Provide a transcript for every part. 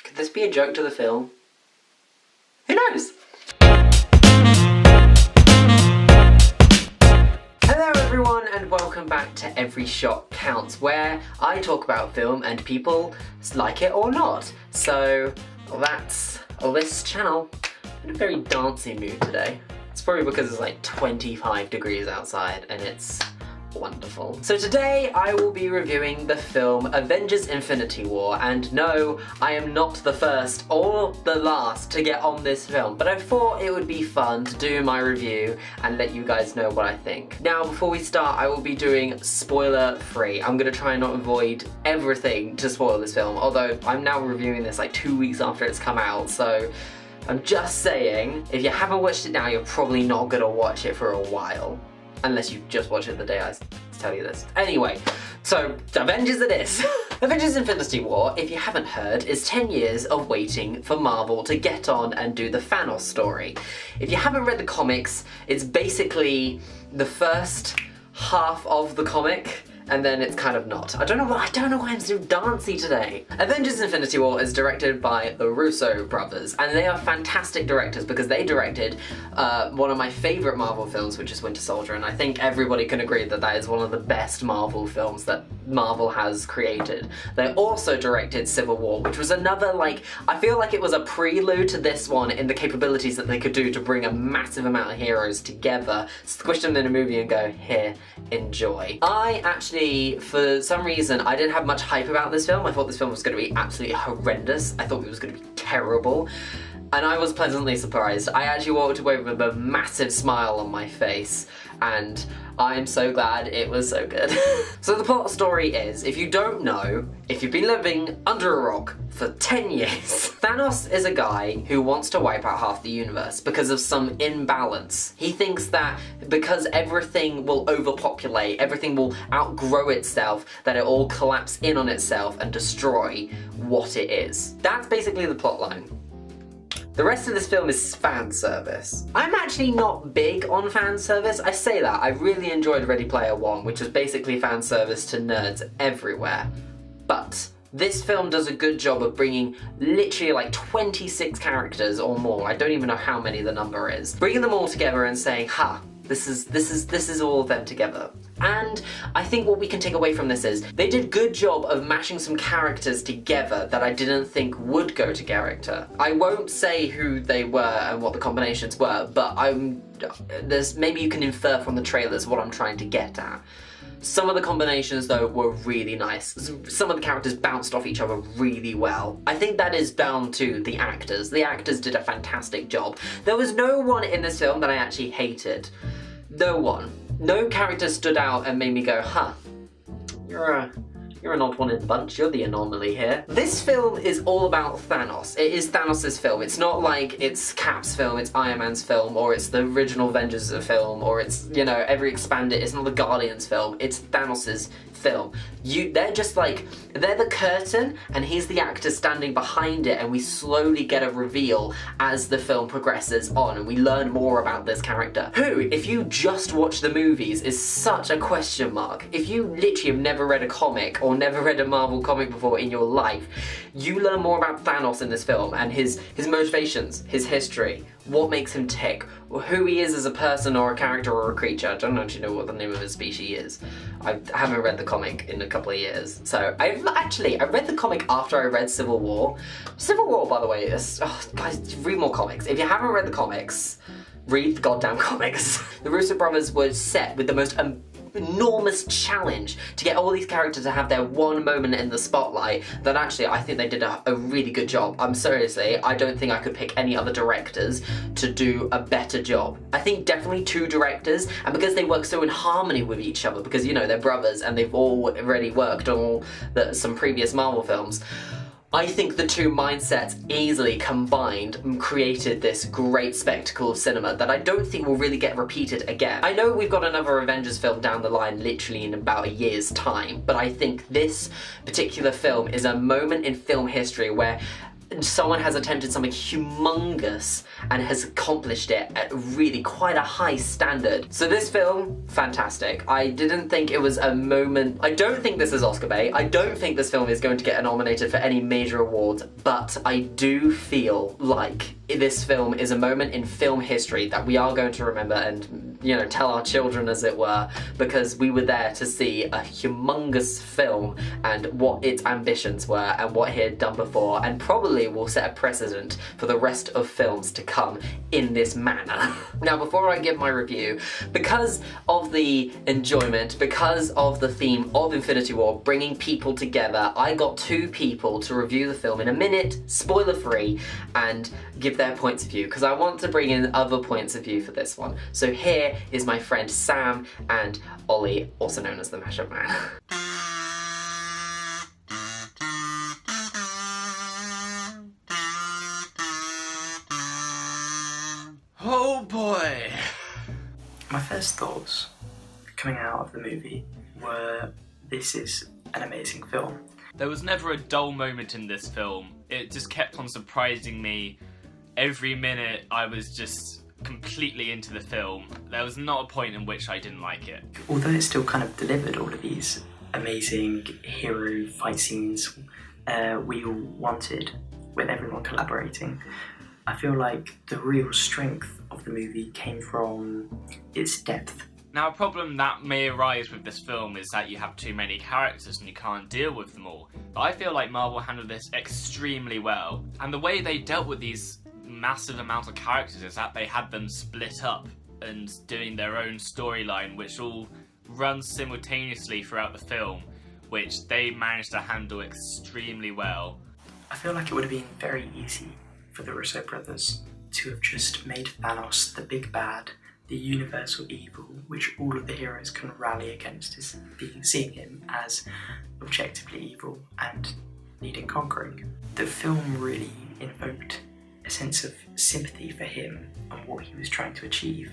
Could this be a joke to the film? Who knows? Hello everyone and welcome back to Every Shot Counts, where I talk about film and people like it or not. So that's this channel. I'm in a very dancey mood today. It's probably because it's like 25 degrees outside and it's wonderful. So today I will be reviewing the film Avengers Infinity War, and no, I am not the first or the last to get on this film, but I thought it would be fun to do my review and let you guys know what I think. Now before we start, I will be doing spoiler free. I'm gonna try and not avoid everything to spoil this film, although I'm now reviewing this like 2 weeks after it's come out, so I'm just saying, if you haven't watched it now, you're probably not gonna watch it for a while. Unless you just watch it the day I tell you this. Anyway, so Avengers it is. Avengers Infinity War, if you haven't heard, is 10 years of waiting for Marvel to get on and do the Thanos story. If you haven't read the comics, it's basically the first half of the comic, and then it's kind of not. I don't know why I'm so dancey today. Avengers Infinity War is directed by the Russo brothers, and they are fantastic directors because they directed one of my favorite Marvel films, which is Winter Soldier, and I think everybody can agree that that is one of the best Marvel films that Marvel has created. They also directed Civil War, which was another, like, I feel like it was a prelude to this one in the capabilities that they could do to bring a massive amount of heroes together, squish them in a movie and go, here, enjoy. I actually, for some reason, I didn't have much hype about this film. I thought this film was going to be absolutely horrendous. I thought it was going to be terrible. And I was pleasantly surprised. I actually walked away with a massive smile on my face, and I'm so glad it was so good. So the plot story is, if you don't know, if you've been living under a rock for 10 years, Thanos is a guy who wants to wipe out half the universe because of some imbalance. He thinks that because everything will overpopulate, everything will outgrow itself, that it all collapse in on itself and destroy what it is. That's basically the plotline. The rest of this film is fan service. I'm actually not big on fan service. I say that. I really enjoyed Ready Player One, which was basically fan service to nerds everywhere. But this film does a good job of bringing literally like 26 characters or more. I don't even know how many the number is. Bringing them all together and saying, ha, this is all of them together. And I think what we can take away from this is they did a good job of mashing some characters together that I didn't think would go to character. I won't say who they were and what the combinations were, but maybe you can infer from the trailers what I'm trying to get at. Some of the combinations though were really nice. Some of the characters bounced off each other really well. I think that is down to the actors. The actors did a fantastic job. There was no one in this film that I actually hated. No one. No character stood out and made me go, huh, you're an odd one in the bunch, you're the anomaly here. This film is all about Thanos. It is Thanos' film. It's not like it's Cap's film, it's Iron Man's film, or it's the original Avengers film, or it's, you know, every expanded, it's not the Guardians film, it's Thanos' film. They're just like, they're the curtain and he's the actor standing behind it, and we slowly get a reveal as the film progresses on and we learn more about this character, who, if you just watch the movies, is such a question mark. If you literally have never read a comic or never read a Marvel comic before in your life, you learn more about Thanos in this film and his motivations, his history, what makes him tick, who he is as a person or a character or a creature. I don't actually know what the name of his species is. I haven't read the comic in a couple of years. So I read the comic after I read Civil War. Civil War, by the way, is, oh, guys, read more comics. If you haven't read the comics, read the goddamn comics. The Russo brothers were set with the most enormous challenge to get all these characters to have their one moment in the spotlight that actually I think they did a really good job. Seriously, I don't think I could pick any other directors to do a better job. I think definitely two directors, and because they work so in harmony with each other, because, you know, they're brothers and they've already worked on some previous Marvel films, I think the two mindsets easily combined and created this great spectacle of cinema that I don't think will really get repeated again. I know we've got another Avengers film down the line literally in about a year's time, but I think this particular film is a moment in film history where someone has attempted something humongous and has accomplished it at really quite a high standard. So this film, fantastic. I didn't think it was a moment. I don't think this is Oscar bait. I don't think this film is going to get nominated for any major awards, but I do feel like this film is a moment in film history that we are going to remember and, you know, tell our children, as it were, because we were there to see a humongous film and what its ambitions were and what he had done before, and probably will set a precedent for the rest of films to come in this manner. Now, before I give my review, because of the enjoyment, because of the theme of Infinity War bringing people together, I got two people to review the film in a minute, spoiler-free, and give their points of view, because I want to bring in other points of view for this one. So here is my friend Sam and Ollie, also known as the Mashup Man. Oh boy! My first thoughts coming out of the movie were, this is an amazing film. There was never a dull moment in this film. It just kept on surprising me. Every minute I was just completely into the film. There was not a point in which I didn't like it. Although it still kind of delivered all of these amazing hero fight scenes we all wanted, with everyone collaborating, I feel like the real strength of the movie came from its depth. Now, a problem that may arise with this film is that you have too many characters and you can't deal with them all. But I feel like Marvel handled this extremely well. And the way they dealt with these massive amount of characters is that they had them split up and doing their own storyline, which all runs simultaneously throughout the film, which they managed to handle extremely well. I feel like it would have been very easy for the Russo brothers to have just made Thanos the big bad, the universal evil, which all of the heroes can rally against, is seeing him as objectively evil and needing conquering. The film really invoked a sense of sympathy for him and what he was trying to achieve,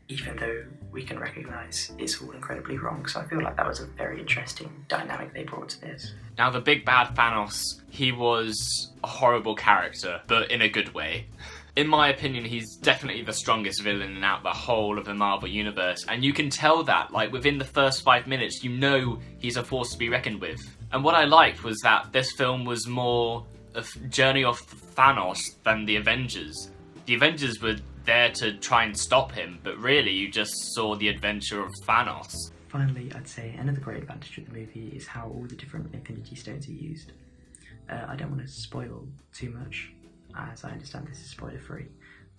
even though we can recognise it's all incredibly wrong. So I feel like that was a very interesting dynamic they brought to this. Now, the big bad Thanos, he was a horrible character, but in a good way. In my opinion, he's definitely the strongest villain out the whole of the Marvel Universe, and you can tell that, like, within the first 5 minutes, you know he's a force to be reckoned with. And what I liked was that this film was more a journey of Thanos than the Avengers. The Avengers were there to try and stop him, but really you just saw the adventure of Thanos. Finally, I'd say another great advantage of the movie is how all the different Infinity Stones are used. I don't want to spoil too much, as I understand this is spoiler free,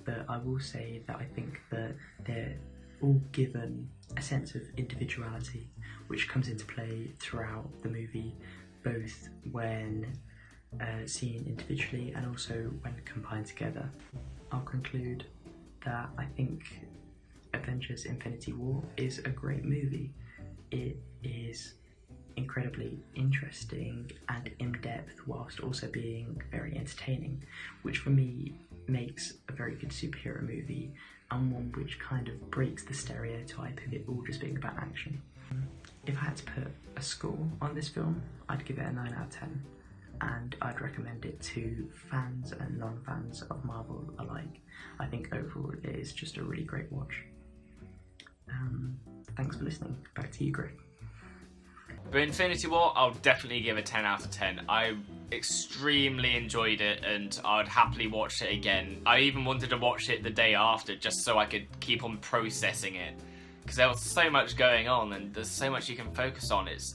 but I will say that I think that they're all given a sense of individuality, which comes into play throughout the movie, both when seen individually and also when combined together. I'll conclude that I think Avengers Infinity War is a great movie. It is incredibly interesting and in-depth whilst also being very entertaining, which for me makes a very good superhero movie, and one which kind of breaks the stereotype of it all just being about action. If I had to put a score on this film, I'd give it a 9 out of 10, and I'd recommend it to fans and non-fans of Marvel alike. I think overall it is just a really great watch. Thanks for listening. Back to you, Greg. But Infinity War, I'll definitely give a 10 out of 10. I extremely enjoyed it and I'd happily watch it again. I even wanted to watch it the day after just so I could keep on processing it, because there was so much going on and there's so much you can focus on. It's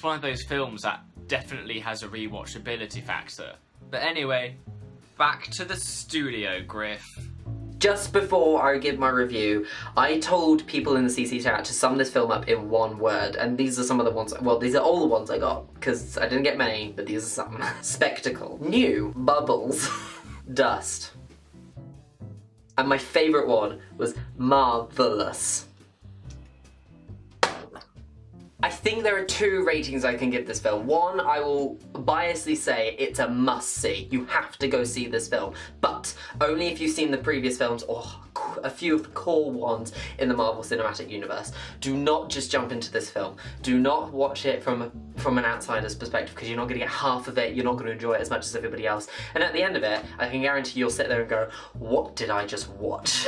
one of those films that definitely has a rewatchability factor. But anyway, back to the studio, Griff. Just before I give my review, I told people in the CC chat to sum this film up in one word, and these are some of the ones, well, these are all the ones I got, because I didn't get many, but these are some. Spectacle, new, bubbles, dust. And my favourite one was marvellous. I think there are 2 ratings I can give this film. One, I will biasly say it's a must-see. You have to go see this film, but only if you've seen the previous films or a few of the core ones in the Marvel Cinematic Universe. Do not just jump into this film. Do not watch it from an outsider's perspective, because you're not going to get half of it, you're not going to enjoy it as much as everybody else, and at the end of it, I can guarantee you'll sit there and go, what did I just watch?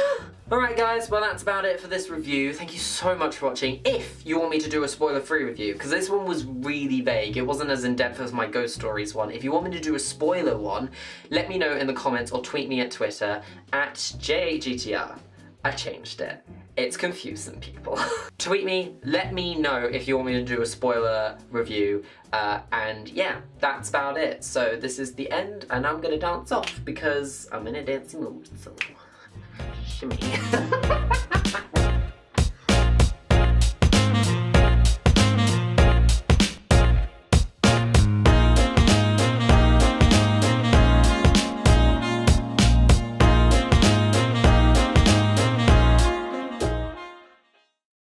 Alright guys, well that's about it for this review. Thank you so much for watching. If you want me to do a spoiler-free review, because this one was really vague, it wasn't as in-depth as my Ghost Stories one. If you want me to do a spoiler one, let me know in the comments or tweet me at Twitter at JAGTR. I changed it. It's confusing people. Tweet me, let me know if you want me to do a spoiler review, and yeah, that's about it. So this is the end, and I'm gonna dance off because I'm in a dancing mood, so shimmy.